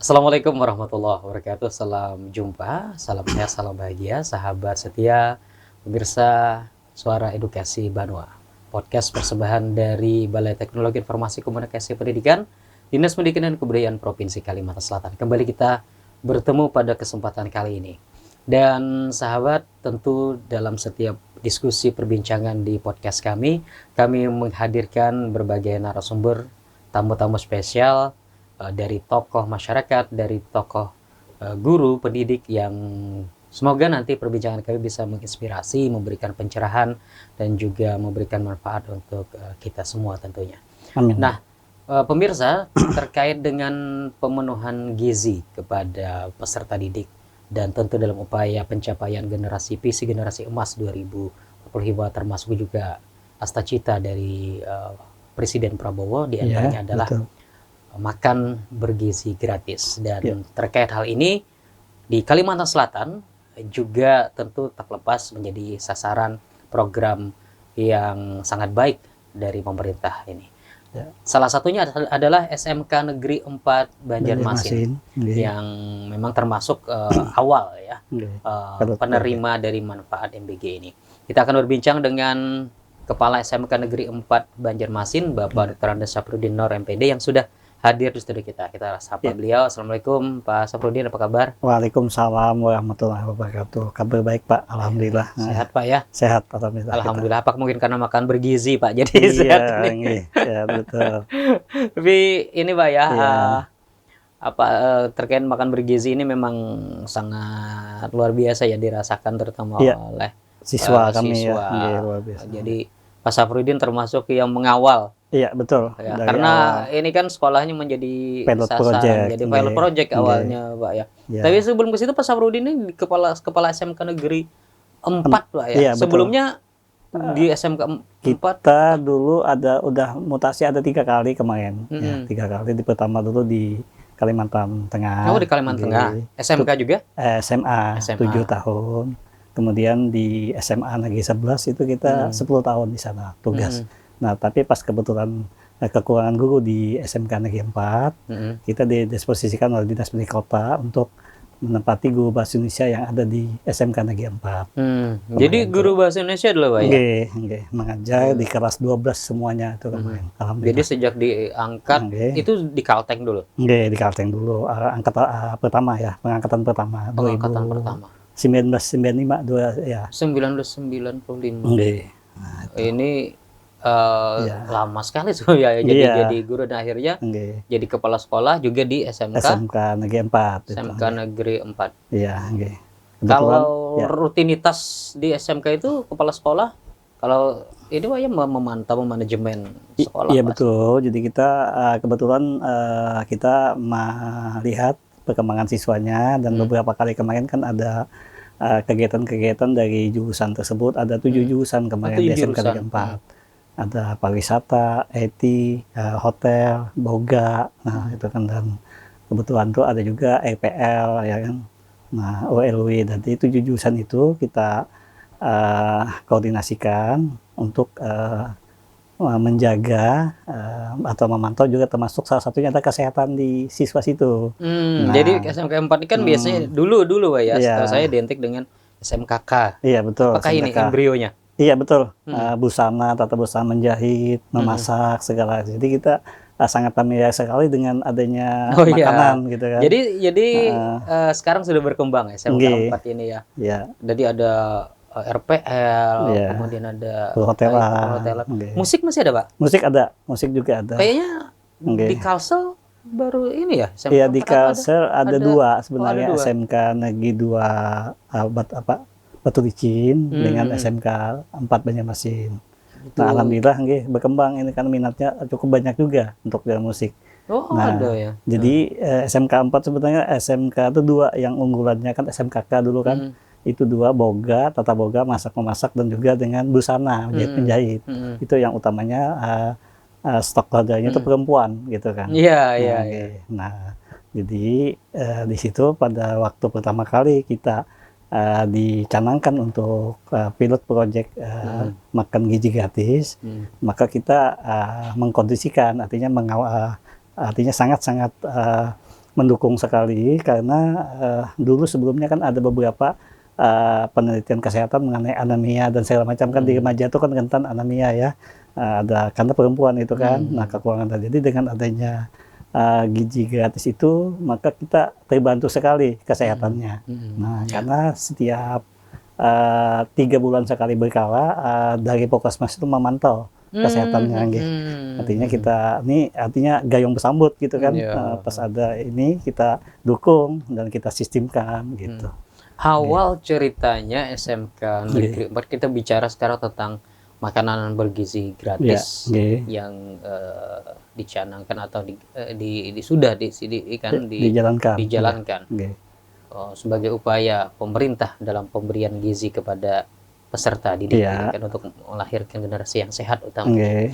Assalamualaikum warahmatullahi wabarakatuh. Salam jumpa, salam sehat, salam bahagia, sahabat setia, pemirsa Suara Edukasi Banua. Podcast persembahan dari Balai Teknologi Informasi Komunikasi Pendidikan, Dinas Pendidikan dan Kebudayaan Provinsi Kalimantan Selatan. Kembali kita bertemu pada kesempatan kali ini. Dan sahabat, tentu dalam setiap diskusi perbincangan di podcast kami menghadirkan berbagai narasumber, tamu-tamu spesial, dari tokoh masyarakat, dari tokoh guru, pendidik yang semoga nanti perbincangan kami bisa menginspirasi, memberikan pencerahan, dan juga memberikan manfaat untuk kita semua tentunya. Amin. Nah, pemirsa, terkait dengan pemenuhan gizi kepada peserta didik dan tentu dalam upaya pencapaian visi generasi emas 2045 termasuk juga cita dari Presiden Prabowo di antaranya adalah betul. makan bergizi gratis. Dan terkait hal ini di Kalimantan Selatan juga tentu tak lepas menjadi sasaran program yang sangat baik dari pemerintah ini. Salah satunya adalah SMK Negeri 4 Banjarmasin yang memang termasuk awal ya penerima dari manfaat MBG ini. Kita akan berbincang dengan Kepala SMK Negeri 4 Banjarmasin, Bapak Dr. Andes Safrudin Nor MPD yang sudah hadir di studio kita. Kita sapa beliau. Assalamualaikum Pak Safrudin, apa kabar? Waalaikumsalam warahmatullahi wabarakatuh. Kabar baik Pak, alhamdulillah. Sehat Pak ya? Sehat, alhamdulillah. Alhamdulillah. Apa mungkin karena makan bergizi Pak, jadi sehat ini? Iya, betul. Tapi ini Pak ya, terkait makan bergizi ini memang sangat luar biasa ya dirasakan terutama oleh siswa kami siswa. Luar biasa. Jadi Pak Safrudin termasuk yang mengawal. Iya, betul. Ya, karena ini kan sekolahnya menjadi sasaran, jadi pilot project awalnya Pak ya. Tapi sebelum ke situ Pak Safrudin ini kepala SMK Negeri 4 Pak ya. Sebelumnya di SMK 4 kita dulu udah mutasi ada 3 kali kemarin. 3 kali. Di pertama dulu di Kalimantan Tengah. Oh, di Kalimantan Tengah. SMK juga? SMA 7 tahun. Kemudian di SMA Negeri 11 itu kita 10 tahun di sana tugas. Nah, tapi pas kebetulan kekurangan guru di SMK Negeri 4, kita didisposisikan oleh Dinas Pendidikan Kota untuk menempati guru bahasa Indonesia yang ada di SMK Negeri 4. Jadi guru bahasa Indonesia dulu Pak ya? Nggih, mengajar di kelas 12 semuanya itu kemarin. Alhamdulillah. Jadi sejak diangkat itu di Kalteng dulu? Nggih, di Kalteng dulu. Angkatan pertama ya, pengangkatan pertama. Pengangkatan pertama. 1995 ya. 1995. Nggih. Nah, ini lama sekali tuh ya, jadi guru dan akhirnya jadi kepala sekolah juga di SMK Negeri 4. SMK Negeri 4. Iya, nggih. Kalau rutinitas di SMK itu kepala sekolah, kalau ini Pak ya memantau manajemen sekolah. Iya betul. Jadi kita kebetulan kita melihat perkembangan siswanya dan beberapa kali kemarin kan ada kegiatan-kegiatan dari jurusan tersebut, ada 7 jurusan kemarin di SMK Negeri 4. Ada pariwisata, IT, hotel, boga, nah itu kan, dan kebetulan tuh ada juga EPL ya kan, nah OLW, dan itu 7 jurusan itu kita koordinasikan untuk menjaga atau memantau juga, termasuk salah satunya ada kesehatan di siswa situ. Jadi SMK 4 ini kan biasanya dulu Pak ya, setahu saya identik dengan SMKK. Iya betul. Apakah ini embrionya? Iya betul, busana, tata busana, menjahit, memasak, segala. Jadi kita sangat familiar sekali dengan adanya makanan gitu kan. Jadi sekarang sudah berkembang ya SMK 4 ini ya. Jadi ada RPL, kemudian ada hotelan. Musik masih ada Pak? Musik ada, musik juga ada. Kayaknya di Kalsel baru ini ya. Iya, di Kalsel ada 2 sebenarnya, SMK Negeri 2 Batu Licin dengan SMK 4 Banjarmasin. Nah, alhamdulillah berkembang ini kan, minatnya cukup banyak juga untuk dalam musik. Ada ya. Jadi SMK 4 sebenarnya SMK itu 2 yang unggulannya kan, SMKK dulu kan. Itu 2, boga, tata boga, masak-memasak, dan juga dengan busana, menjahit. Itu yang utamanya stok keluarganya itu perempuan gitu kan. Iya. Nah, jadi di situ pada waktu pertama kali kita dicanangkan untuk pilot project makan gizi gratis, maka kita mengkondisikan, artinya sangat-sangat mendukung sekali karena dulu sebelumnya kan ada beberapa penelitian kesehatan mengenai anemia dan segala macam kan di remaja itu kan rentan anemia ya. Ada karena perempuan itu kan, nah kekurangan tadi. Jadi dengan adanya gizi gratis itu maka kita terbantu sekali kesehatannya. Nah karena setiap 3 bulan sekali berkala dari Pokesmas itu memantau kesehatannya, artinya kita ini artinya gayung bersambut gitu kan, pas ada ini kita dukung dan kita sistemkan gitu. Awal ceritanya SMK Negeri 4 kita bicara sekarang tentang makanan bergizi gratis yang dicanangkan atau dijalankan. Sebagai upaya pemerintah dalam pemberian gizi kepada peserta didik kan, untuk melahirkan generasi yang sehat utamanya.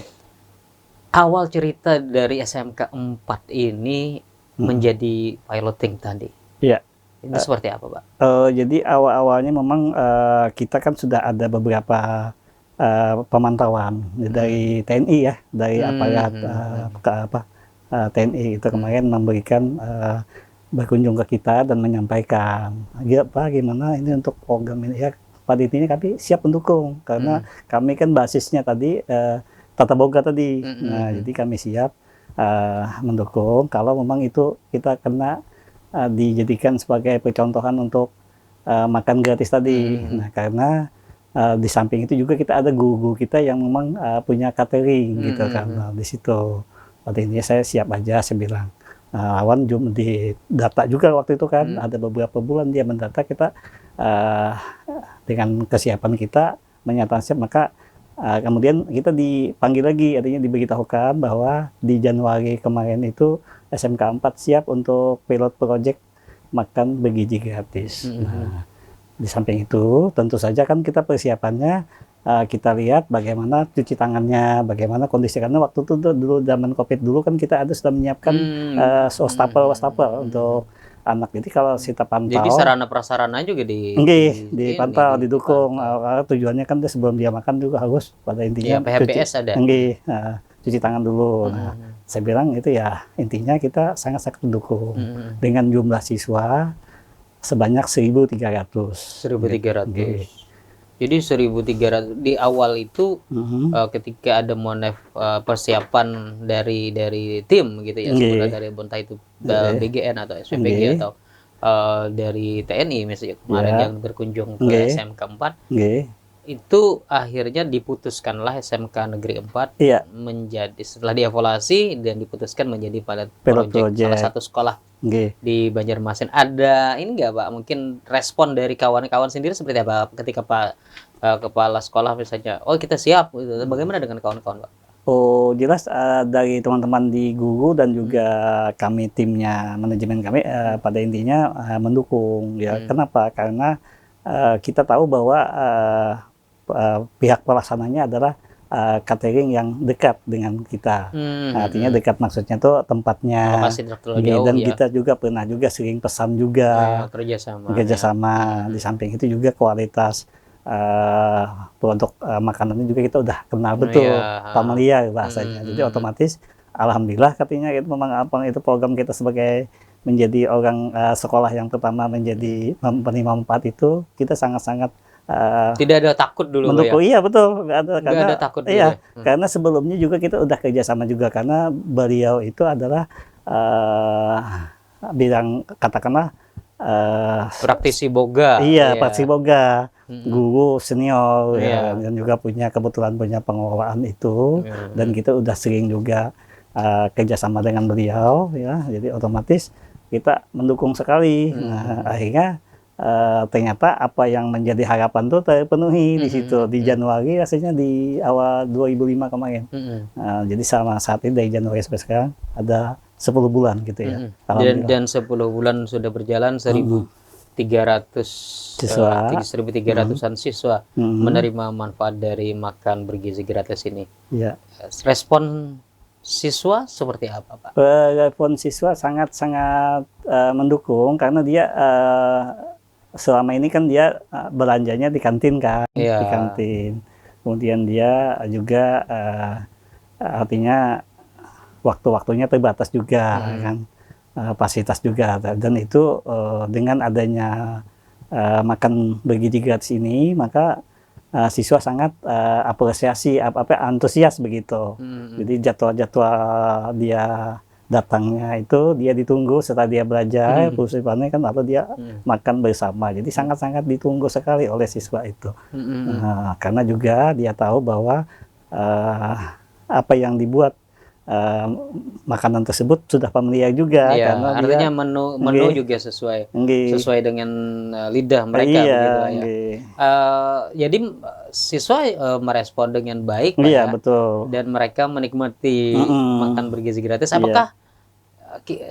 Awal cerita dari SMK 4 ini menjadi piloting tadi. Ini seperti apa, Pak? Jadi awal-awalnya memang kita kan sudah ada beberapa pemantauan dari TNI ya, dari aparat TNI itu kemarin memberikan berkunjung ke kita dan menyampaikan, ya Pak gimana ini untuk program ini ya, pada intinya kami siap mendukung karena kami kan basisnya tadi tata boga tadi. Nah jadi kami siap mendukung kalau memang itu kita kena dijadikan sebagai percontohan untuk makan gratis tadi. Nah karena di samping itu juga kita ada guru-guru kita yang memang punya catering gitu kan. Nah, di situ pada intinya saya siap aja, saya bilang. Lawan di data juga waktu itu kan ada beberapa bulan dia mendata kita dengan kesiapan kita menyatakan siap, maka kemudian kita dipanggil lagi, artinya diberitahukan bahwa di Januari kemarin itu SMK 4 siap untuk pilot project makan bergizi gratis. Nah, di samping itu tentu saja kan kita persiapannya kita lihat bagaimana cuci tangannya, bagaimana kondisi, karena waktu itu dulu zaman COVID dulu kan kita ada sudah menyiapkan wastafel untuk anak. Jadi kalau kita pantau. Jadi sarana prasarana juga dipantau, didukung. Tujuannya kan sebelum dia makan juga harus pada intinya PHBS ada. Cuci tangan dulu. Nah, saya bilang itu ya intinya kita sangat-sangat mendukung dengan jumlah siswa sebanyak 1.300. 1.300. Jadi 1.300 di awal itu ketika ada persiapan dari tim gitu ya, sebenarnya dari entah itu BGN atau SPBG atau dari TNI misalnya kemarin yang berkunjung ke SMK 4. Itu akhirnya diputuskanlah SMK Negeri 4 menjadi, setelah dievaluasi dan diputuskan menjadi pilot project salah satu sekolah di Banjarmasin. Ada ini nggak Pak, mungkin respon dari kawan-kawan sendiri seperti apa ketika Pak kepala sekolah misalnya, oh kita siap, bagaimana dengan kawan-kawan Pak? Oh jelas dari teman-teman di guru dan juga kami timnya, manajemen kami pada intinya mendukung ya. Kenapa? Karena kita tahu bahwa pihak pelaksananya adalah catering yang dekat dengan kita. Artinya dekat maksudnya tuh tempatnya. Dan kita juga pernah juga sering pesan juga. Kerjasama. Di samping itu juga kualitas untuk makanannya juga kita udah kenal betul, familiar bahasanya. Jadi otomatis alhamdulillah katanya itu memang itu program kita sebagai menjadi orang sekolah yang pertama menjadi penerima manfaat itu, kita sangat-sangat tidak ada takut dulu mendukung, ya? Iya betul, nggak ada takut iya dulu, karena sebelumnya juga kita udah kerjasama juga, karena beliau itu adalah bidang katakanlah praktisi boga, praktisi boga, guru senior dan juga kebetulan punya pengelolaan itu, dan kita udah sering juga kerjasama dengan beliau ya, jadi otomatis kita mendukung sekali. Nah akhirnya ternyata apa yang menjadi harapan tuh terpenuhi di situ di Januari, rasanya di awal 2005 kemarin. Jadi sama saat ini dari Januari sampai sekarang ada 10 bulan gitu ya. Dan 10 bulan sudah berjalan, 1.300 1.300-an siswa menerima manfaat dari makan bergizi gratis ini. Respon siswa seperti apa Pak? Respon siswa sangat-sangat mendukung, karena dia selama ini kan dia belanjanya di kantin kan, di kantin. Kemudian dia juga artinya waktu-waktunya terbatas juga kan. fasilitas juga. Dan itu dengan adanya makan bergizi gratis ini, maka siswa sangat apresiasi, antusias begitu. Jadi jadwal-jadwal dia datangnya itu dia ditunggu setelah dia belajar, perusahaannya kan, atau dia makan bersama. Jadi sangat-sangat ditunggu sekali oleh siswa itu. Karena juga dia tahu bahwa apa yang dibuat makanan tersebut sudah familiar juga, Iya, karena artinya dia menu juga sesuai dengan lidah mereka iya, begitu ya. Jadi siswa merespon dengan baik Pak iya, ya, betul. dan mereka menikmati makan bergizi gratis. Iya. Apakah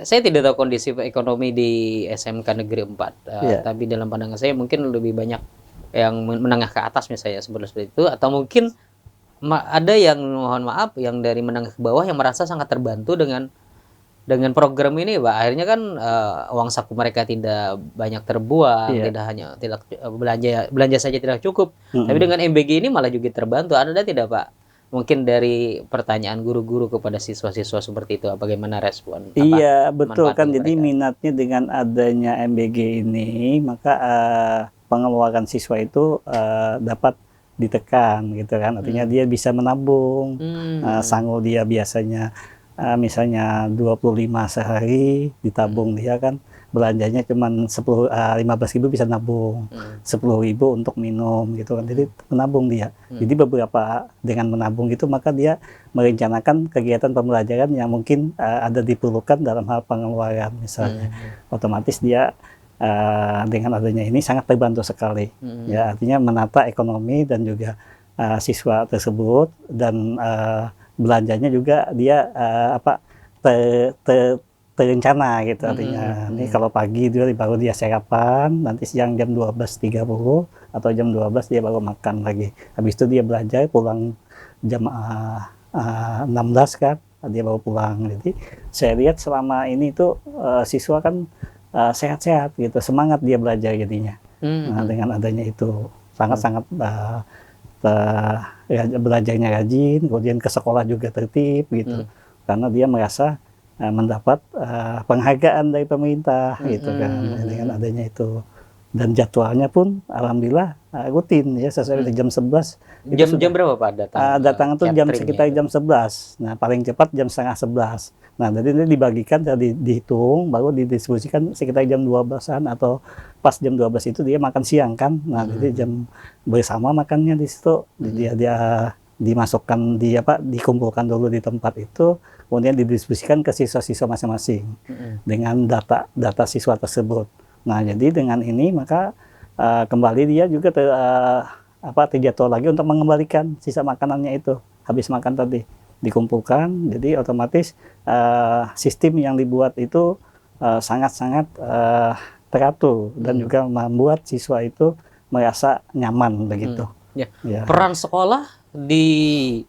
saya tidak tahu kondisi ekonomi di SMK Negeri 4, Iya. tapi dalam pandangan saya mungkin lebih banyak yang menengah ke atas misalnya seperti itu, atau mungkin ada yang, mohon maaf, yang dari menengah ke bawah yang merasa sangat terbantu dengan program ini, Pak. Akhirnya kan uang saku mereka tidak banyak terbuang, Iya. tidak belanja saja tidak cukup. Tapi dengan MBG ini malah juga terbantu. Ada tidak, Pak? Mungkin dari pertanyaan guru-guru kepada siswa-siswa seperti itu, bagaimana respon? Iya, betul manfaat kan. bagi Jadi mereka? minatnya dengan adanya MBG ini, maka pengeluaran siswa itu dapat ditekan gitu kan. Artinya dia bisa menabung. Sanggup dia biasanya misalnya 25 sehari ditabung, dia kan belanjanya cuma 15.000 bisa nabung, 10.000 untuk minum gitu kan. Jadi menabung dia. Jadi beberapa dengan menabung itu, maka dia merencanakan kegiatan pembelajaran yang mungkin ada diperlukan dalam hal pengeluaran misalnya. Otomatis dia dengan adanya ini sangat terbantu sekali. Ya, artinya menata ekonomi dan juga siswa tersebut, dan belanjanya juga dia terencana gitu. Artinya ini kalau pagi dia baru dia sarapan, nanti siang jam 12.30 atau jam 12 dia baru makan lagi. Habis itu dia belajar, pulang jam 16 kan, dia baru pulang. Jadi saya lihat selama ini tuh siswa kan sehat-sehat gitu, semangat dia belajar jadinya. Nah, dengan adanya itu sangat-sangat belajarnya rajin, kemudian ke sekolah juga tertib gitu, karena dia merasa mendapat penghargaan dari pemerintah gitu kan dengan adanya itu. Dan jadwalnya pun alhamdulillah rutin ya, sesuai jam 11. Jam berapa Pak datang? Datang itu jam sekitar cateringnya itu? jam 11. Nah, paling cepat jam setengah 11. Nah, jadi ini dibagikan, dihitung, baru didistribusikan sekitar jam 12-an, atau pas jam 12 itu dia makan siang kan. Nah, jadi jam bersama makannya di situ. Dia dimasukkan, dikumpulkan dulu di tempat itu, kemudian didistribusikan ke siswa-siswa masing-masing dengan data siswa tersebut. Nah, jadi dengan ini maka kembali dia juga terjadwal lagi untuk mengembalikan sisa makanannya itu habis makan tadi, dikumpulkan. Jadi otomatis sistem yang dibuat itu sangat-sangat teratur dan juga membuat siswa itu merasa nyaman begitu. Ya. Ya. Peran sekolah di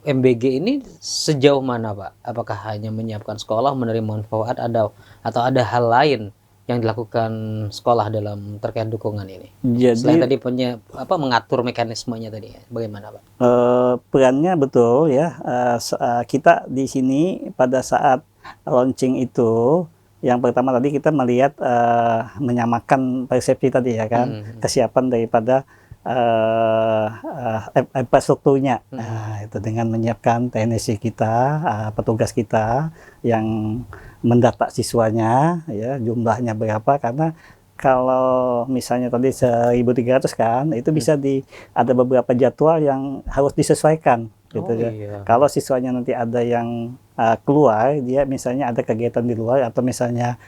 MBG ini sejauh mana, Pak? Apakah hanya menyiapkan sekolah, menerima manfaat, atau ada hal lain yang dilakukan sekolah dalam terkait dukungan ini? Jadi Selain tadi mengatur mekanismenya tadi, bagaimana, Pak? Perannya betul ya. Kita di sini pada saat launching itu, yang pertama tadi kita melihat menyamakan persepsi tadi ya kan, kesiapan daripada infrastrukturnya. Nah, itu dengan menyiapkan teknisi kita, petugas kita yang mendata siswanya, ya jumlahnya berapa, karena kalau misalnya tadi 1.300 kan, itu bisa ada beberapa jadwal yang harus disesuaikan gitu ya. Iya. Kalau siswanya nanti ada yang keluar, dia misalnya ada kegiatan di luar, atau misalnya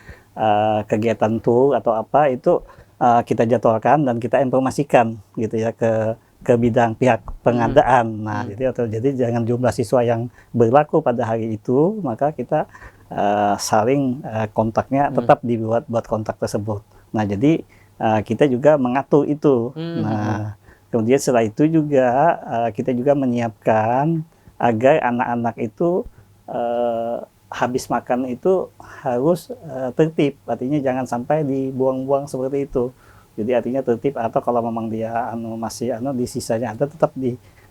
kegiatan tour atau apa, itu kita jadwalkan dan kita informasikan gitu ya ke bidang pihak pengadaan. Nah, jadi jangan jumlah siswa yang berlaku pada hari itu, maka kita saling kontaknya tetap dibuat kontak tersebut. Nah, jadi kita juga mengatur itu. Nah, kemudian setelah itu juga kita juga menyiapkan agar anak-anak itu habis makan itu harus tertib. Artinya jangan sampai dibuang-buang seperti itu. Jadi artinya tertib, atau kalau memang dia masih di sisanya ada, tetap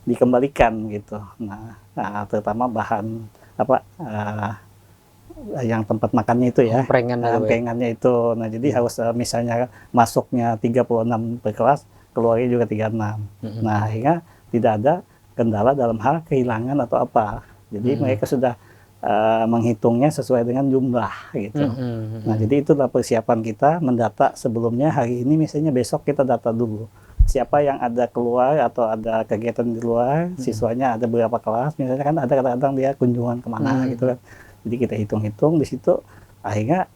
dikembalikan gitu. Nah, terutama bahan yang tempat makannya itu ya, Emprengan itu, Pak, ya? emprengannya itu. Nah, jadi harus misalnya masuknya 36 per kelas, keluarnya juga 36. Nah, akhirnya tidak ada kendala dalam hal kehilangan atau apa. Jadi mereka sudah menghitungnya sesuai dengan jumlah gitu. Nah, jadi itulah persiapan kita mendata sebelumnya. Hari ini misalnya, besok kita data dulu siapa yang ada keluar atau ada kegiatan di luar, siswanya ada berapa kelas, misalnya kan ada kadang-kadang dia kunjungan kemana gitu kan. Jadi kita hitung-hitung di situ, akhirnya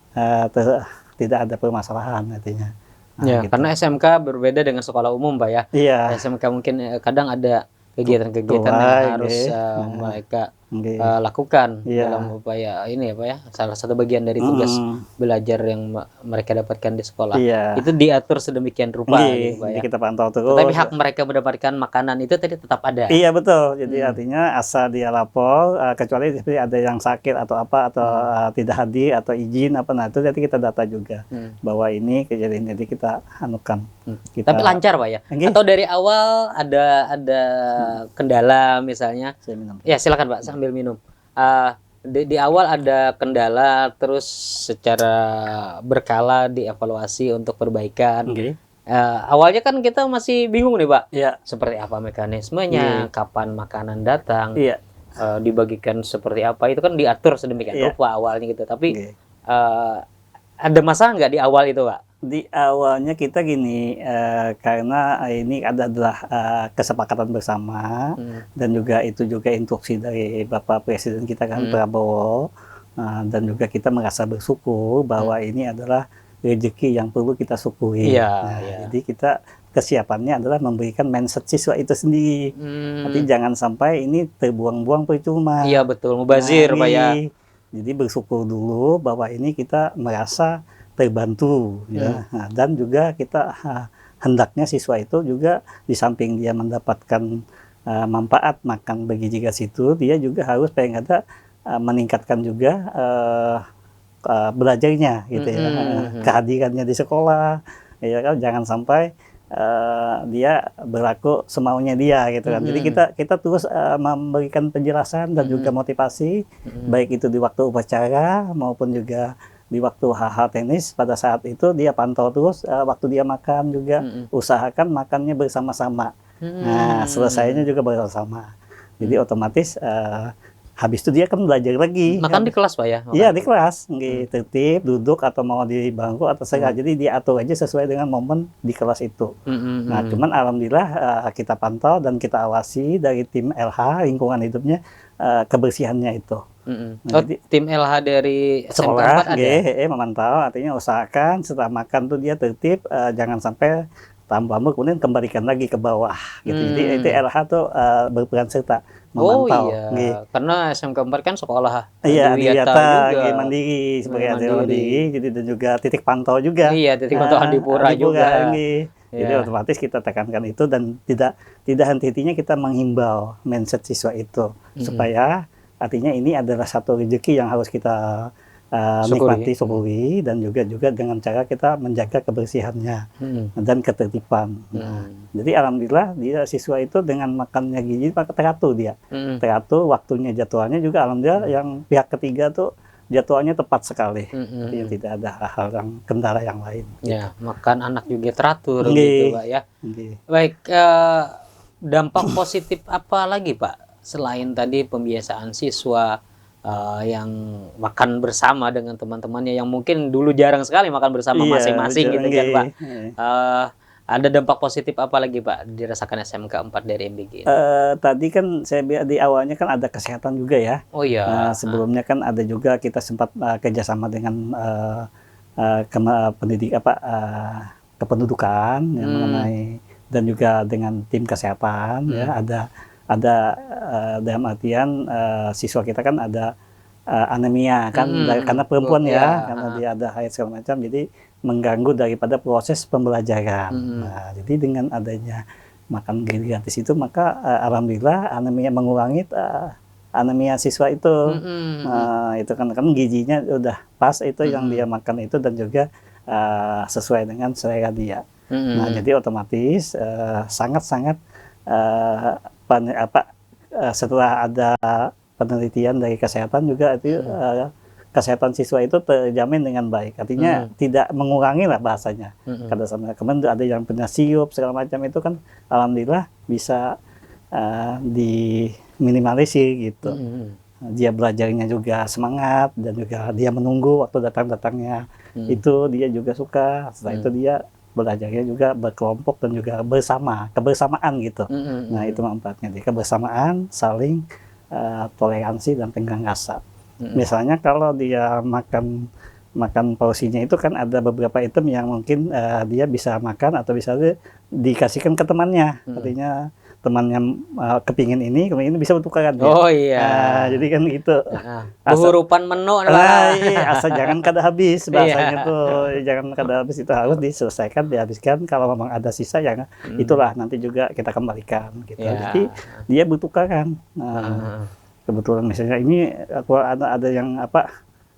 tidak ada permasalahan artinya. Nah, Ya, gitu. karena SMK berbeda dengan sekolah umum, Pak ya. Iya, SMK mungkin kadang ada kegiatan-kegiatan yang keluar, harus nggih. mereka Nggih. lakukan Iya. dalam upaya ini ya, Pak ya. Salah satu bagian dari tugas belajar yang mereka dapatkan di sekolah. Iya. Itu diatur sedemikian rupa gitu, Nggih, Pak jadi ya. kita pantau terus. Tetapi hak mereka mendapatkan makanan itu tadi tetap ada. Iya betul, jadi artinya asal dia lapor, kecuali ada yang sakit atau apa, atau tidak hadir atau izin apa, nah itu nanti kita data juga bahwa ini kejadian, jadi kita anukan. Kita, Tapi lancar, Pak ya. Nggih. Atau dari awal ada kendala misalnya. Saya minum. Ya silakan Pak sambil minum. Di awal ada kendala, terus secara berkala dievaluasi untuk perbaikan. Nggih. Awalnya kan kita masih bingung nih Pak, Iya. seperti apa mekanismenya, kapan makanan datang, Iya. dibagikan seperti apa, itu kan diatur sedemikian Iya. rupa awalnya gitu. Tapi Nggih. ada masalah nggak di awal itu Pak? Di awalnya kita gini, karena ini adalah kesepakatan bersama, dan juga itu juga instruksi dari Bapak Presiden kita kan, Prabowo, dan juga kita merasa bersyukur bahwa ini adalah rezeki yang perlu kita syukuri. Iya, Nah, iya. jadi kita kesiapannya adalah memberikan mindset siswa itu sendiri. Tapi jangan sampai ini terbuang-buang percuma. Iya betul, mubazir Pak ya. Jadi bersyukur dulu bahwa ini kita merasa terbantu ya. Nah, dan juga kita hendaknya siswa itu juga di samping dia mendapatkan manfaat makan bergizi gas itu, dia juga harus pengen ada meningkatkan juga belajarnya gitu ya, kehadirannya di sekolah ya kan, jangan sampai dia berlaku semaunya dia gitu kan. Jadi kita terus memberikan penjelasan dan juga motivasi, baik itu di waktu upacara maupun juga di waktu hal-hal teknis. Pada saat itu dia pantau terus, waktu dia makan juga usahakan makannya bersama-sama. Nah, selesainya juga bersama. Jadi otomatis habis itu dia kan belajar lagi. Makan di kelas Pak ya? Iya, di kelas, tertib, duduk atau mau di bangku atau segala. Jadi diatur aja sesuai dengan momen di kelas itu. Nah, cuman alhamdulillah kita pantau dan kita awasi dari tim LH lingkungan hidupnya, kebersihannya itu. Nah, tim LH dari SMK 4 sekolah ada? memantau, artinya usahakan setelah makan tuh dia tertib, jangan sampai tambah kemudian kembalikan lagi ke bawah gitu. Jadi itu LH tuh berperan serta memantau. iya, karena SMK 4 kan sekolah Iya, Adiwiyata juga, mandiri sebagai mandiri, jadi dan juga titik pantau juga. Iya, titik pantau Handipura juga. Jadi otomatis kita tekankan itu, dan tidak henti-hentinya kita menghimbau mindset siswa itu supaya artinya ini adalah satu rezeki yang harus kita nikmati, syukuri, dan juga dengan cara kita menjaga kebersihannya dan ketertiban. Jadi alhamdulillah dia siswa itu dengan makannya gizi teratur dia, teratur waktunya, jadwalnya juga alhamdulillah yang pihak ketiga tuh jadwalnya tepat sekali, jadi tidak ada hal yang kendala yang lain. Ya, makan anak juga teratur gitu Pak ya. Baik, dampak positif apa lagi Pak selain tadi pembiasaan siswa yang makan bersama dengan teman-temannya yang mungkin dulu jarang sekali makan bersama masing-masing gitu kan Pak. Ada dampak positif apa lagi Pak dirasakan SMK 4 dari MBG? Tadi kan saya bilang di awalnya kan ada kesehatan juga ya. Oh iya. Sebelumnya kan ada juga kita sempat kerjasama dengan kependudukan yang mengenai, dan juga dengan tim kesehatan ya, ada dalam artian siswa kita kan ada anemia kan, karena perempuan ya, karena dia ada haid segala macam, jadi mengganggu daripada proses pembelajaran. Nah, jadi dengan adanya makan gratis itu, maka alhamdulillah anemia mengurangi anemia siswa itu. Itu kan gizinya udah pas itu yang dia makan itu, dan juga sesuai dengan selera dia. Nah, jadi otomatis sangat-sangat setelah ada penelitian dari kesehatan juga itu kesehatan siswa itu terjamin dengan baik. Artinya tidak mengurangi lah bahasanya. Kada sama kemarin ada yang pernah siup segala macam itu kan alhamdulillah bisa diminimalisir gitu. Dia belajarnya juga semangat dan juga dia menunggu waktu datang-datangnya. Itu dia juga suka. Setelah itu dia belajarnya juga berkelompok dan juga kebersamaan gitu. Nah, itu manfaatnya. Jadi kebersamaan, saling toleransi dan tenggang rasa. Misalnya kalau dia makan porsinya itu kan ada beberapa item yang mungkin dia bisa makan atau bisa dikasihkan ke temannya. Artinya temannya kepingin ini bisa bertukaran. Oh iya. Jadi kan gitu. Kehurupan menu lah. Iya, asal jangan kada habis bahasanya tuh. Jangan kada habis, itu harus diselesaikan, dihabiskan. Kalau memang ada sisa yang itulah nanti juga kita kembalikan gitu. Jadi dia bertukaran. Kebetulan misalnya ini aku ada yang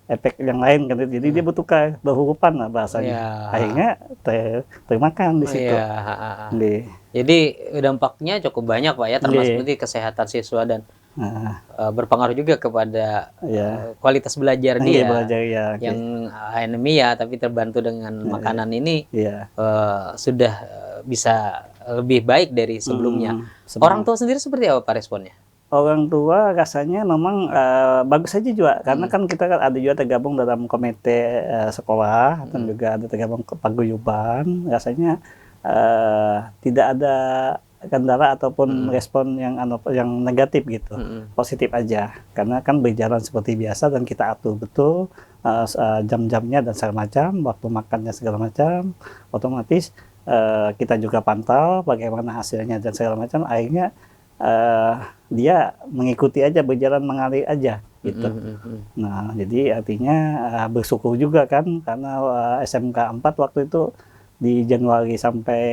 efek yang lain kan, jadi dia bertukar, berhurupan lah bahasanya. Akhirnya termakan di situ. Jadi dampaknya cukup banyak Pak ya, termasuk di kesehatan siswa dan berpengaruh juga kepada kualitas belajar dia. Yang anemia tapi terbantu dengan makanan ini sudah bisa lebih baik dari sebelumnya. Orang tua sendiri seperti apa Pak responnya? Orang tua rasanya memang bagus saja juga, karena kan kita kan ada juga tergabung dalam komite sekolah dan juga ada tergabung ke paguyuban. Rasanya tidak ada kendala ataupun respon yang negatif gitu, positif aja, karena kan berjalan seperti biasa dan kita atur betul jam-jamnya dan segala macam, waktu makannya segala macam, otomatis kita juga pantau bagaimana hasilnya dan segala macam. Akhirnya dia mengikuti aja, berjalan mengalir aja gitu. Nah, jadi artinya bersyukur juga kan, karena SMK 4 waktu itu di Januari sampai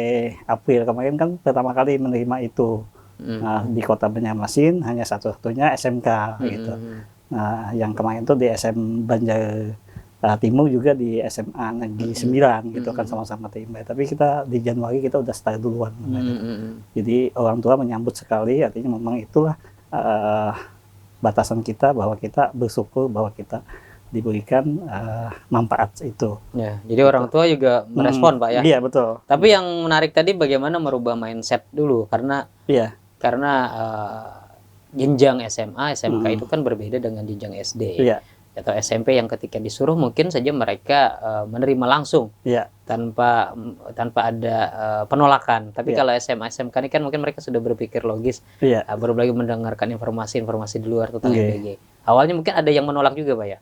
April kemarin kan pertama kali menerima itu. Nah, di Kota Banjarmasin hanya satu-satunya SMK gitu. Nah, yang kemarin itu di SM Banjar Timur juga di SMA Negeri 9 gitu kan, sama-sama terima. Tapi kita di Januari kita udah start duluan. Jadi orang tua menyambut sekali, artinya memang itulah batasan kita, bahwa kita bersyukur bahwa kita diberikan manfaat itu. Ya, jadi orang tua juga merespon Pak ya. Iya betul. Tapi yang menarik tadi bagaimana merubah mindset dulu, karena jenjang SMA, SMK itu kan berbeda dengan jenjang SD. Atau SMP yang ketika disuruh mungkin saja mereka menerima langsung tanpa ada penolakan. Tapi kalau SMA SMK ini kan mungkin mereka sudah berpikir logis, baru lagi mendengarkan informasi di luar tentang MBG. Awalnya mungkin ada yang menolak juga Pak ya?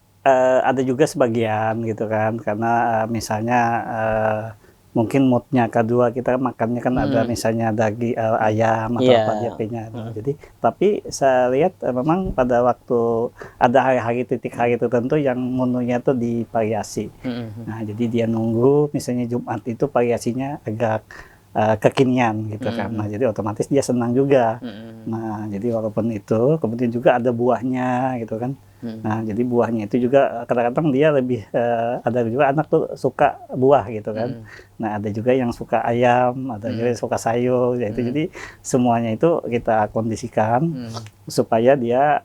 Ada juga sebagian gitu kan, karena misalnya mungkin moodnya kedua kita makannya kan ada misalnya daging ayam atau apa DP-nya. Jadi tapi saya lihat memang pada waktu ada hari-hari titik hari tertentu yang menunya tuh divariasi. Nah, jadi dia nunggu misalnya Jumat itu variasinya agak kekinian gitu kan. Nah, jadi otomatis dia senang juga. Nah, jadi walaupun itu kemudian juga ada buahnya gitu kan. Nah, jadi buahnya itu juga kadang-kadang dia lebih ada juga anak tuh suka buah gitu kan. Nah, ada juga yang suka ayam, ada juga yang suka sayur, yaitu jadi semuanya itu kita kondisikan supaya dia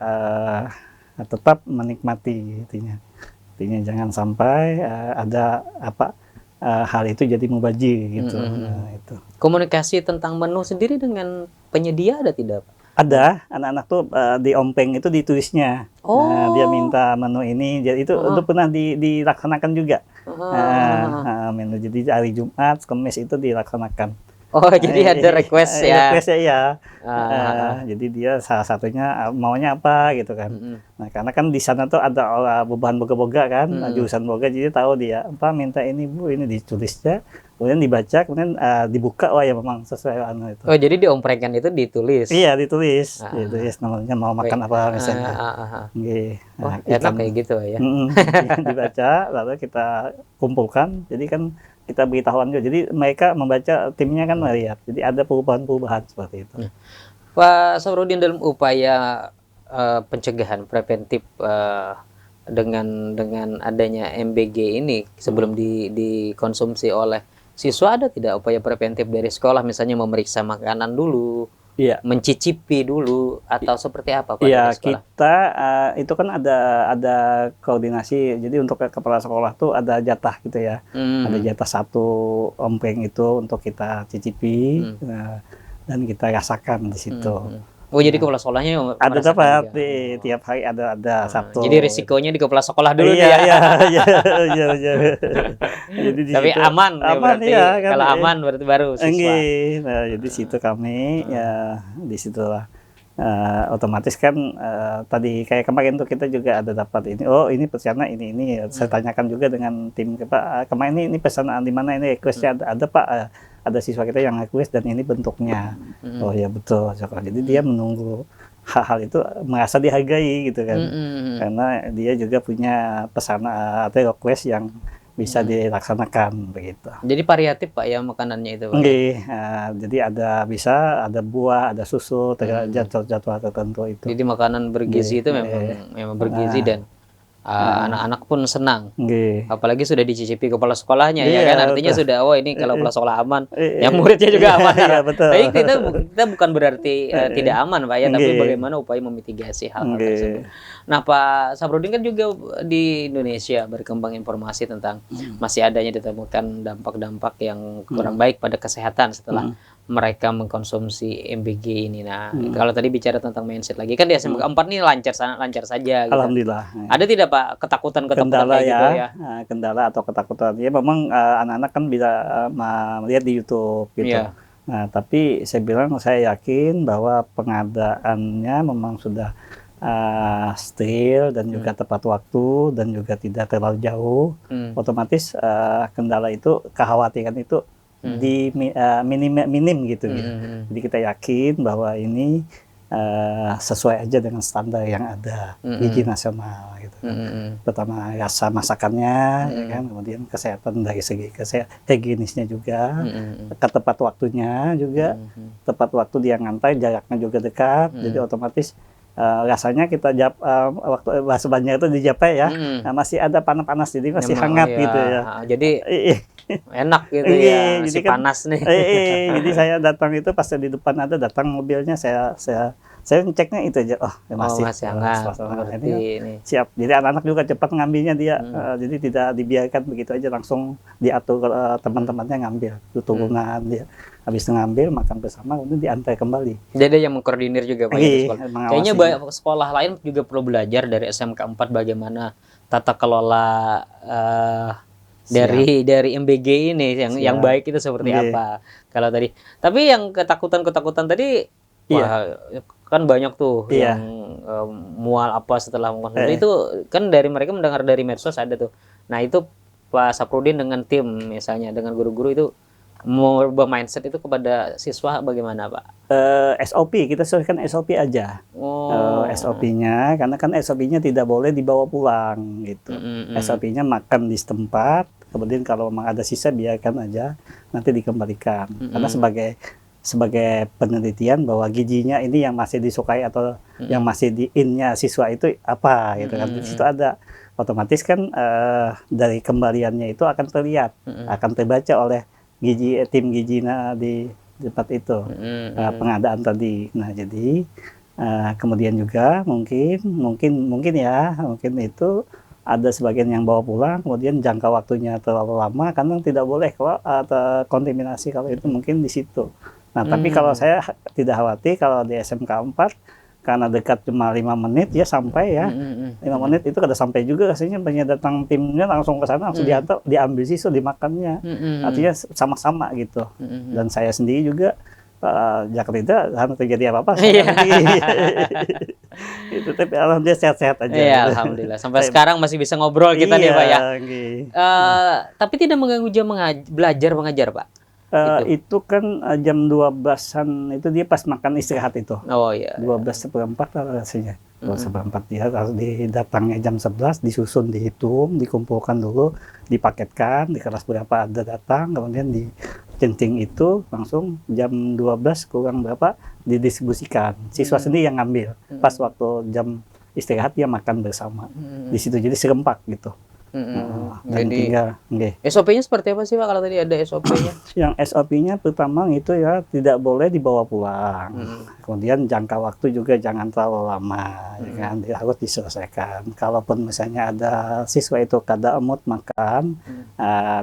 tetap menikmati intinya. Intinya jangan sampai ada hal itu jadi mubazir gitu. Nah, itu. Komunikasi tentang menu sendiri dengan penyedia ada tidak Pak? Ada, anak-anak tuh di ompeng itu ditulisnya. Dia minta menu ini, jadi itu pernah dilaksanakan juga. Menu jadi hari Jumat, Kamis itu dilaksanakan. Oh, jadi ada request ya? Request ya. Jadi dia salah satunya maunya apa gitu kan. Nah, karena kan di sana tuh ada beban boga-boga kan, jurusan boga, jadi tahu dia minta ini Bu, ini ditulisnya. Kemudian dibaca, kemudian dibuka, ya memang sesuai itu. Oh, jadi diomprengkan itu ditulis? Iya, ditulis. Ditulis namanya mau makan apa misalnya. Enak kayak gitu ya. Dibaca, lalu kita kumpulkan. Jadi kan kita beritahuan juga. Jadi mereka membaca, timnya kan melihat. Jadi ada perubahan-perubahan seperti itu. Pak Sahrudin, dalam upaya pencegahan preventif dengan adanya MBG ini sebelum dikonsumsi oleh siswa, ada tidak upaya preventif dari sekolah, misalnya memeriksa makanan dulu Iya. mencicipi dulu atau seperti apa Pak Iya, dari sekolah? kita itu kan ada koordinasi. Jadi untuk kepala sekolah tuh ada jatah gitu ya. Ada Hmm. jatah satu ompeng itu untuk kita cicipi Hmm. dan kita rasakan di situ. Hmm. Oh jadi kepala sekolahnya Ada merasakan dapat juga. di tiap hari ada satu. Jadi risikonya di kepala sekolah dulu nih Iya, ya. iya, iya, iya, iya. Jadi di Tapi situ aman ya aman berarti. ya kan. Kalau aman berarti baru siswa. Nah, jadi situ kami ya di situlah otomatis kan tadi kayak kemarin tuh kita juga ada dapat ini. Oh, ini pesanan ini. Saya tanyakan juga dengan tim Pak, kemarin ini pesanan di mana ini requestnya ada Pak. Ada siswa kita yang request dan ini bentuknya. Oh ya betul. Jadi dia menunggu hal-hal itu merasa dihargai gitu kan. Karena dia juga punya pesanan atau request yang bisa dilaksanakan begitu. Jadi variatif Pak ya makanannya itu Pak. Jadi ada buah, ada susu, jadwal tertentu itu. Jadi makanan bergizi itu memang bergizi dan anak-anak pun senang. Apalagi sudah dicicipi kepala sekolahnya ya kan, artinya sudah ini kalau kepala sekolah aman, yang muridnya juga aman. Tapi kita bukan berarti tidak aman Pak ya, tapi bagaimana upaya memitigasi hal-hal tersebut. Nah Pak Saprudin kan juga di Indonesia berkembang informasi tentang masih adanya ditemukan dampak-dampak yang kurang baik pada kesehatan setelah mereka mengkonsumsi MBG ini. Nah, kalau tadi bicara tentang mindset lagi kan di SMK 4 nih lancar saja gitu. Alhamdulillah. Ada tidak Pak ketakutan-ketakutan kendala kayak gitu ya? Kendala atau ketakutan ya memang anak-anak kan bisa melihat di YouTube gitu. Iya. Nah, tapi saya yakin bahwa pengadaannya memang sudah steril dan juga tepat waktu dan juga tidak terlalu jauh. Otomatis kendala itu, kekhawatiran itu minim gitu. Jadi kita yakin bahwa ini sesuai aja dengan standar yang ada gizi nasional gitu. Pertama rasa masakannya ya kan, kemudian kesehatan dari segi higienisnya juga, tepat waktunya juga, tepat waktu dia ngantai, jaraknya juga dekat, jadi otomatis rasanya kita waktu bahasa Banjar itu dijapai ya, masih ada panas-panas jadi masih hangat gitu ya. Jadi enak gitu ya, masih kan, panas nih. Jadi saya datang itu pas di depan datang mobilnya, saya ngeceknya itu aja, masih hangat. Ini siap. Jadi anak-anak juga cepat ngambilnya dia, jadi tidak dibiarkan begitu aja, langsung diatur teman-temannya ngambil turunan dia. Habis ngambil makan bersama kemudian diantar kembali. Jadi yang mengkoordinir juga Pak sekolah. Kayaknya banyak sekolah lain juga perlu belajar dari SMK 4 bagaimana tata kelola dari MBG ini yang baik itu seperti apa. Kalau tadi. Tapi yang ketakutan tadi kan banyak tuh yang mual apa setelah mengkonsumsi itu kan dari mereka mendengar dari medsos ada tuh. Nah, itu Pak Saprudin dengan tim misalnya dengan guru-guru itu mau berubah mindset itu kepada siswa bagaimana Pak? SOP, kita sesuaikan SOP aja. SOP-nya, karena kan SOP-nya tidak boleh dibawa pulang gitu. SOP-nya makan di setempat, kemudian kalau memang ada sisa biarkan aja, nanti dikembalikan. Karena sebagai penelitian bahwa gizinya ini yang masih disukai atau yang masih di in-nya siswa itu apa gitu kan. Di situ ada otomatis kan dari kembaliannya itu akan terlihat, akan terbaca oleh tim gizinya di tempat itu, pengadaan tadi. Nah, jadi kemudian juga mungkin itu ada sebagian yang bawa pulang, kemudian jangka waktunya terlalu lama, karena tidak boleh kalau kontaminasi kalau itu mungkin di situ. Nah, tapi kalau saya tidak khawatir kalau di SMK 4 karena dekat cuma 5 menit ya sampai ya. 5 menit itu kada sampai juga, rasanya banyak datang timnya langsung ke sana, langsung diantar, diambil siswa, dimakannya. Artinya sama-sama gitu. Dan saya sendiri juga Jakarta tidak terjadi apa-apa. Itu tapi alhamdulillah sehat-sehat aja. Iya, alhamdulillah. Sampai sekarang masih bisa ngobrol kita nih Pak ya. Tapi tidak mengganggu jam belajar mengajar Pak. Itu kan jam 12-an itu dia pas makan istirahat itu. Oh iya. 12:04 rasanya. 12:04 dia harus datangnya jam 11, disusun, dihitung, dikumpulkan dulu, dipaketkan, di kelas berapa ada datang, kemudian dicenting itu langsung jam 12 kurang berapa didistribusikan. Siswa sendiri yang ngambil. Pas waktu jam istirahat dia makan bersama. Di situ jadi serempak gitu. Dan Jadi tinggal, nggih. SOP-nya seperti apa sih Pak kalau tadi ada SOP-nya? Yang SOP-nya pertama itu ya tidak boleh dibawa pulang. Kemudian jangka waktu juga jangan terlalu lama, ya kan, harus diselesaikan. Kalaupun misalnya ada siswa itu kada mood makan,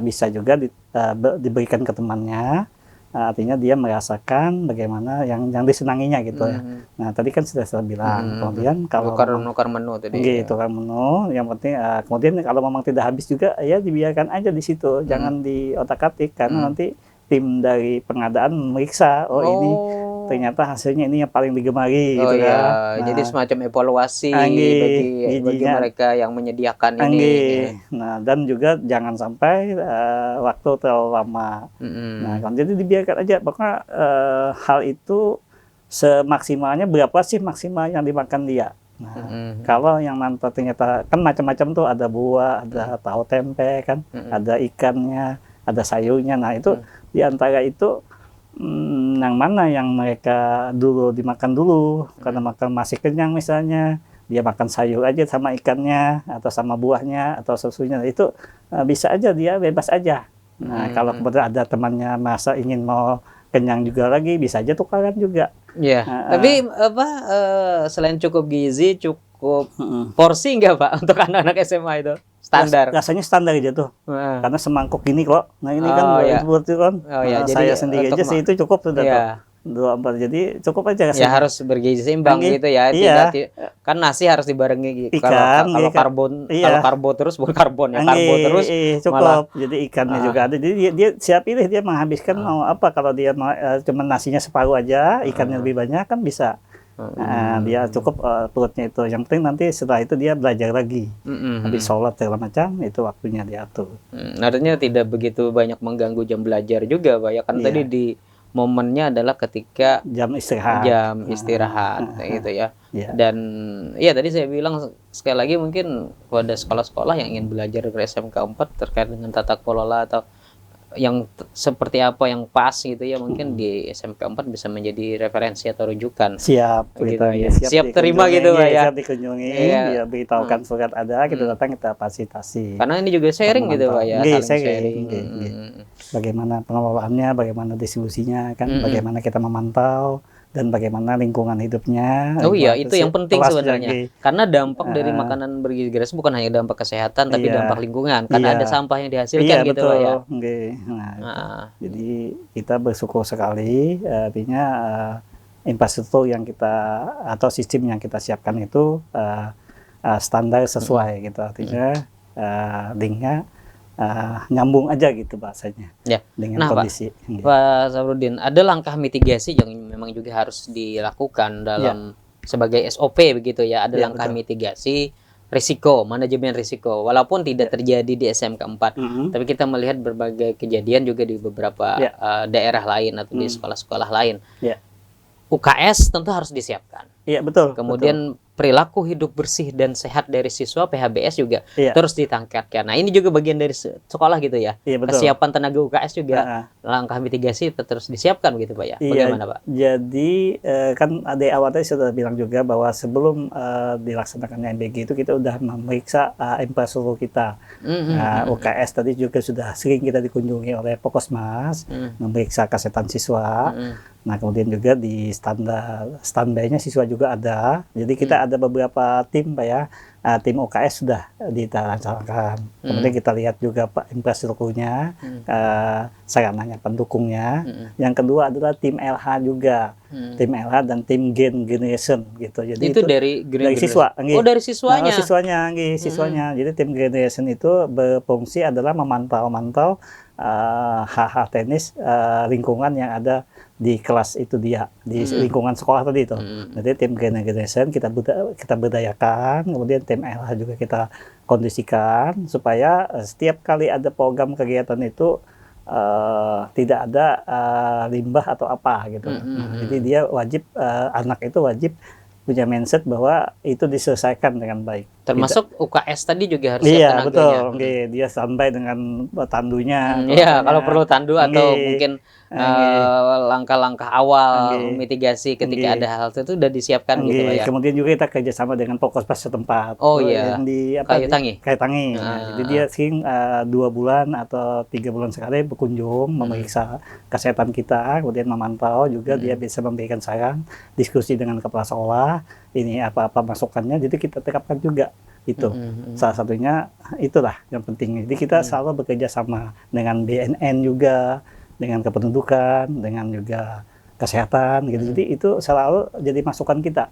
bisa juga diberikan ke temannya. Artinya dia merasakan bagaimana yang disenanginya gitu ya. Nah tadi kan sudah saya bilang. Kemudian kalau Nukar menu tadi. gitu kan menu, yang penting kemudian kalau memang tidak habis juga ya dibiarkan aja di situ, jangan diotak-atik karena nanti tim dari pengadaan memeriksa, ini ternyata hasilnya ini yang paling digemari gitu iya. kan. Nah, Jadi semacam evaluasi bagi mereka yang menyediakan ini. Nah, dan juga jangan sampai waktu terlalu lama. Nah, jadi dibiarkan aja, pokoknya hal itu semaksimalnya berapa sih maksimal yang dimakan dia. Nah, kalau yang nanti ternyata kan macam-macam tuh, ada buah, ada tahu tempe kan, ada ikannya, ada sayurnya. Nah, itu di antara itu yang mana yang mereka dulu dimakan dulu karena makan masih kenyang misalnya, dia makan sayur aja sama ikannya atau sama buahnya atau susunya, itu bisa aja dia bebas aja. Nah, kalau kemudian ada temannya masa ingin mau kenyang juga lagi, bisa aja tukaran juga. Iya. Tapi apa selain cukup gizi, cukup porsi enggak Pak untuk anak-anak SMA itu? Standar. Rasanya standar aja tuh. Karena semangkuk gini kok. Nah, ini kan seperti kan. Saya sendiri aja sih itu cukup sudah tuh. 24, jadi cukup aja rasanya. Ya harus bergizi seimbang gitu ya. Tidak, kan nasi harus dibarengi ikan, kalau karbon, kalau karbo terus bukan karbon ya, karbo terus cukup. Malah, jadi ikannya juga ada. Jadi dia siap pilih, dia menghabiskan mau apa. Kalau dia cuma nasinya separuh aja, ikannya lebih banyak kan bisa. Dia cukup perutnya itu. Yang penting nanti setelah itu dia belajar lagi. Habis sholat segala macam, itu waktunya diatur. Artinya tidak begitu banyak mengganggu jam belajar juga Pak ya. Kan tadi di momennya adalah ketika jam istirahat, gitu ya. Dan ya tadi saya bilang sekali lagi, mungkin pada sekolah-sekolah yang ingin belajar dari SMK 4 terkait dengan tata kelola atau yang seperti apa yang pas gitu ya, mungkin di SMK 4 bisa menjadi referensi atau rujukan. Siap gitu ya. Siap terima gitu Pak ya. Siap dikunjungi, dia beritahukan surat ada, kita datang, kita fasilitasi. Karena ini juga sharing gitu Pak ya, saling sharing. Bagaimana pengelolaannya, bagaimana distribusinya kan, bagaimana kita memantau, dan bagaimana lingkungan hidupnya. Oh iya, itu yang penting sebenarnya. Karena dampak dari makanan bergizi gratis bukan hanya dampak kesehatan, tapi dampak lingkungan. Karena ada sampah yang dihasilkan gitu Pak ya. Jadi kita bersyukur sekali, artinya infrastruktur yang kita atau sistem yang kita siapkan itu standar sesuai gitu. Artinya linknya nyambung aja gitu bahasanya dengan kondisi. Pak Sabrudin, ada langkah mitigasi yang memang juga harus dilakukan dalam sebagai SOP begitu ya. Ada langkah mitigasi risiko, manajemen risiko, walaupun tidak terjadi di SMK 4, tapi kita melihat berbagai kejadian juga di beberapa daerah lain atau di sekolah-sekolah lain. UKS tentu harus disiapkan. Iya, betul. Kemudian perilaku hidup bersih dan sehat dari siswa, PHBS juga terus ditangkatkan. Nah, ini juga bagian dari sekolah gitu ya. Kesiapan tenaga UKS juga langkah mitigasi terus disiapkan gitu Pak ya. Bagaimana Pak? Jadi kan ada awal tadi sudah bilang juga bahwa sebelum dilaksanakannya MBG itu kita sudah memeriksa infrastruktur kita. UKS tadi juga sudah sering kita dikunjungi oleh Pokosmas, memeriksa kesehatan siswa. Nah, kemudian juga di standby-nya siswa juga ada. Jadi kita ada beberapa tim Pak ya. Tim UKS sudah dilaksanakan. Kemudian kita lihat juga Pak infrastrukturnya, sarananya, pendukungnya. Yang kedua adalah tim LH juga. Tim LH dan tim Gen Generation gitu. Jadi itu dari siswa. Dari siswanya. Siswanya. Jadi tim Generation itu berfungsi adalah memantau hal-hal teknis lingkungan yang ada di kelas itu dia, di lingkungan sekolah tadi itu. Jadi tim Generation kita berdayakan, kemudian tim LH juga kita kondisikan supaya setiap kali ada program kegiatan itu tidak ada limbah atau apa gitu. Jadi dia wajib, anak itu wajib punya mindset bahwa itu diselesaikan dengan baik. Termasuk UKS tadi juga harus siap Iya tenaganya. betul, oke, dia standby dengan tandunya, Iya, kalau perlu tandu atau Nggih, mungkin nggih, langkah-langkah awal nggih, mitigasi ketika ada nggih, hal itu udah disiapkan gitu Pak nggih. ya. Kemudian juga kita kerjasama dengan Pokosmas setempat, Oh yang iya, di apa kayu di tangi. Kaitangi. Nah, jadi dia Heeh. sering 2 bulan atau 3 bulan sekali berkunjung, memeriksa kesehatan kita, kemudian memantau juga dia bisa memberikan saran, diskusi dengan kepala sekolah, ini apa-apa masukannya, jadi kita terapkan juga itu. Salah satunya itulah yang penting. Jadi kita selalu bekerja sama dengan BNN juga, dengan kependudukan, dengan juga kesehatan gitu. Jadi itu selalu jadi masukan kita.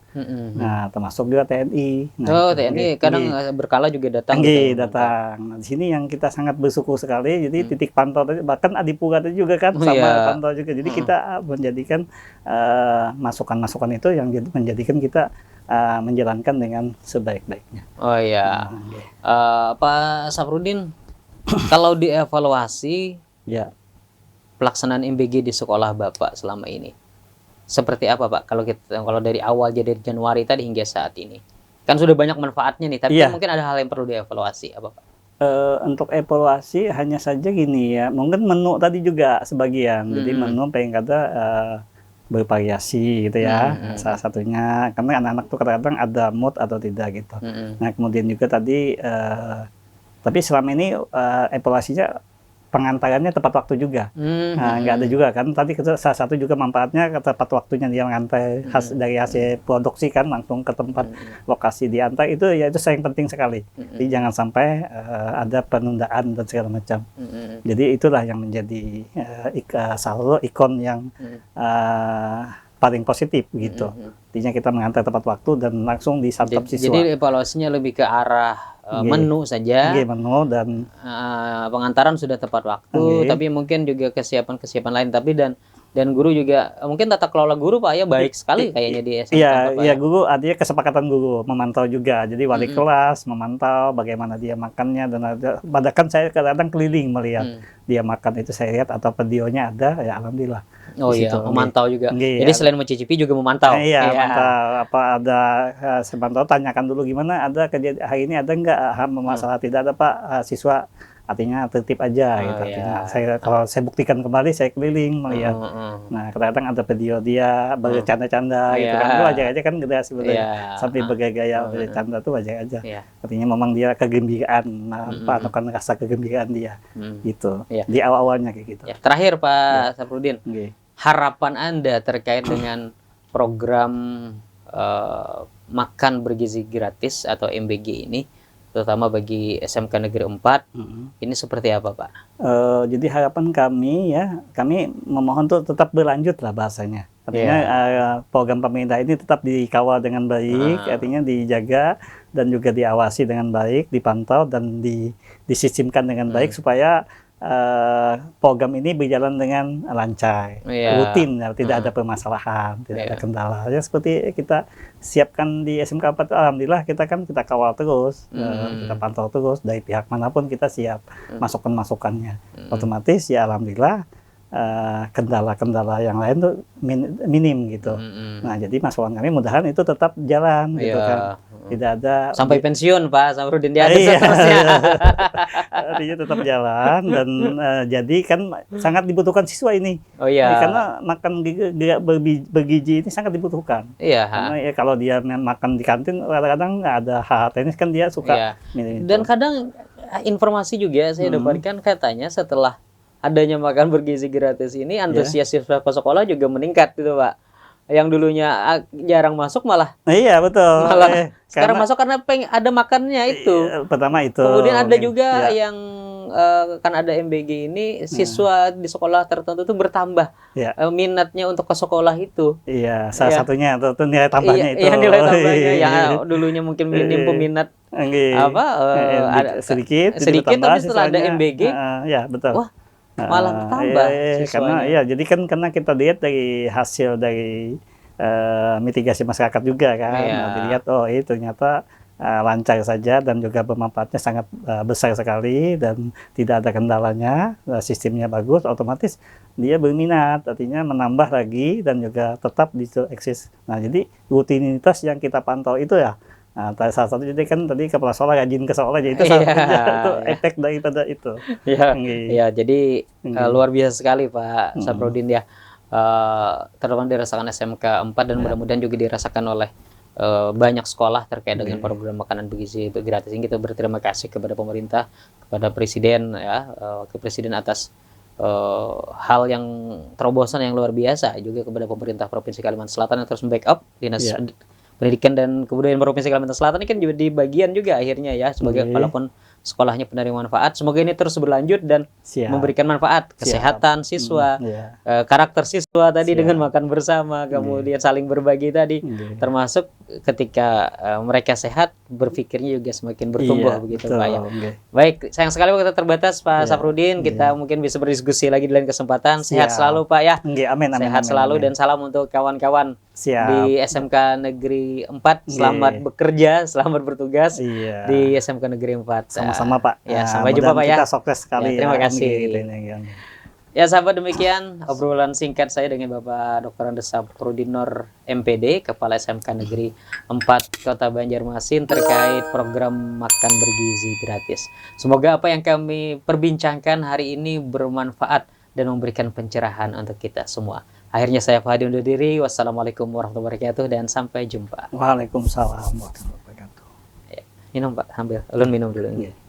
Nah, termasuk juga TNI. Nah, Oh, itu TNI nggih, kadang nggih. berkala juga datang gitu Nggih, ya memantau. datang. Nah, di sini yang kita sangat bersyukur sekali. Jadi titik pantau tadi bahkan Adipura tadi juga kan Oh sama iya. pantau juga. Jadi kita menjadikan masukan-masukan itu yang menjadikan kita menjalankan dengan sebaik-baiknya. Oh iya. Nah, nggih. Pak Safrudin, kalau dievaluasi Ya. pelaksanaan MBG di sekolah Bapak selama ini, seperti apa Pak? Kalau dari awal jadi dari Januari tadi hingga saat ini, kan sudah banyak manfaatnya nih, tapi kan Iya. mungkin ada hal yang perlu dievaluasi, apa Pak? Untuk evaluasi hanya saja gini ya, mungkin menu tadi juga sebagian. Jadi menu pengen kata bervariasi gitu ya. Salah satunya karena anak-anak tuh kadang-kadang ada mood atau tidak gitu. Nah, kemudian juga tadi tapi selama ini evaluasinya pengantarannya tepat waktu juga. Nah, nggak ada juga kan. Tadi salah satu juga manfaatnya tepat waktunya dia mengantar dari hasil produksi kan langsung ke tempat lokasi diantar itu ya itu yang penting sekali. Jadi jangan sampai ada penundaan dan segala macam. Jadi itulah yang menjadi selalu ikon yang paling positif gitu. Artinya kita mengantar tepat waktu dan langsung disantap siswa. Jadi evaluasinya lebih ke arah menu saja. Nggih, menu dan pengantaran sudah tepat waktu, tapi mungkin juga kesiapan-kesiapan lain. Tapi dan guru juga mungkin tata kelola guru Pak ya baik sekali kayaknya di SMK Bapak. Iya, guru artinya kesepakatan guru memantau juga. Jadi wali kelas memantau bagaimana dia makannya dan padahal kan saya kadang-kadang keliling melihat dia makan itu saya lihat atau videonya ada ya alhamdulillah. Oh iya, memantau juga. Nggih, Jadi selain mencicipi juga memantau. iya, mantau. Apa ada semantau tanyakan dulu gimana ada hari ini ada enggak masalah tidak ada Pak siswa artinya tertib aja gitu. Artinya kalau saya buktikan kembali saya keliling melihat. Nah, kadang-kadang ada video dia bercanda-canda gitu kan. Itu wajar aja kan generasi sebenarnya. Sampai bergaya bercanda tuh wajar aja. Artinya memang dia kegembiraan, menampakkan rasa kegembiraan dia. Gitu. Di awal-awalnya kayak gitu. Terakhir Pak Safrudin, Nggih. harapan Anda terkait dengan program makan bergizi gratis atau MBG ini, terutama bagi SMK Negeri 4, ini seperti apa Pak? Jadi harapan kami ya, kami memohon tuh tetap berlanjut lah bahasanya. Artinya program pemerintah ini tetap dikawal dengan baik, artinya dijaga dan juga diawasi dengan baik, dipantau dan disistemkan dengan baik supaya program ini berjalan dengan lancar, rutin, tidak ada permasalahan, tidak ada kendala. Ya seperti kita siapkan di SMK 4, alhamdulillah kita kawal terus, kita pantau terus dari pihak manapun kita siap masukan-masukannya. Otomatis ya alhamdulillah kendala-kendala yang lain tuh minim gitu. Nah jadi masukan kami mudahan itu tetap jalan gitu kan. Tidak ada sampai pensiun Pak Safrudin dia ada seterusnya. Artinya tetap jalan dan jadi kan sangat dibutuhkan siswa ini. Oh iya. Karena makan bergizi ini sangat dibutuhkan. Iya. Karena ya kalau dia makan di kantin kadang-kadang nggak ada hal teknis kan dia suka. Dan kadang informasi juga saya dapatkan katanya setelah adanya makan bergizi gratis ini antusias siswa ke sekolah juga meningkat gitu Pak. Yang dulunya jarang masuk malah. Iya betul. Malah sekarang masuk karena ada makannya itu. Pertama itu. Kemudian ada juga yang kan ada MBG ini siswa di sekolah tertentu itu bertambah minatnya untuk ke sekolah itu. Iya, salah satunya itu nilai tambahnya itu. Iya, nilai tambahnya yang dulunya mungkin minim peminat sedikit tapi setelah ada MBG ya betul. Wah, malah bertambah karena ya jadi kan karena kita lihat dari hasil dari mitigasi masyarakat juga kan dilihat ini ternyata lancar saja dan juga bermanfaatnya sangat besar sekali dan tidak ada kendalanya, sistemnya bagus, otomatis dia berminat, artinya menambah lagi dan juga tetap bisa eksis. Nah jadi rutinitas yang kita pantau itu ya Nah, salah satu jadi kan tadi kepala sekolah rajin ke sekolah, jadi itu Iya, itu iya. efek daripada itu. Iya, Nggih, iya. Jadi nggih. luar biasa sekali Pak Mhm. Saprudin ya. Terutama dirasakan SMK 4 dan Ya, mudah-mudahan juga dirasakan oleh banyak sekolah terkait dengan nggih. program makanan bergizi gratis ini. Kita berterima kasih kepada pemerintah, kepada presiden ya, wakil presiden atas hal yang terobosan yang luar biasa, juga kepada pemerintah Provinsi Kalimantan Selatan yang terus membackup dinas Iya, pendidikan dan kebudayaan Provinsi Kalimantan Selatan ini kan juga di bagian juga akhirnya ya sebagai nggih. walaupun sekolahnya penerima manfaat, semoga ini terus berlanjut dan Siap, memberikan manfaat siap. kesehatan siswa, Iya, karakter siswa tadi dengan siap. makan bersama, Nggih, kemudian saling berbagi tadi, nggih. termasuk ketika mereka sehat berpikirnya juga semakin Iya, bertumbuh begitu Pak betul, ya. nggih. Baik, sayang sekali waktu terbatas Pak Iya, Saprudin, kita nggih. mungkin bisa berdiskusi lagi di lain kesempatan. Sehat Siap. selalu Pak ya. Nggih, amin, amin, Sehat amin, selalu amin. dan salam untuk kawan-kawan Siap. di SMK Negeri 4. Selamat Nggih. bekerja, selamat bertugas di Iya, SMK Negeri 4. sama-sama, Pak. Ya, sampai jumpa Mudahan Pak ya. kita sukses Ya, sekali terima ya. Nggih, kasih. Ya, sahabat, demikian obrolan singkat saya dengan Bapak Dr. Andes Saprudin Nur MPD, Kepala SMK Negeri 4 Kota Banjarmasin terkait program makan bergizi gratis. Semoga apa yang kami perbincangkan hari ini bermanfaat dan memberikan pencerahan untuk kita semua. Akhirnya saya Fahdi undur diri. Wassalamualaikum warahmatullahi wabarakatuh dan sampai jumpa. Waalaikumsalam warahmatullahi wabarakatuh. Ya, minum Pak, ambil. Ulun minum dulu. Nggih.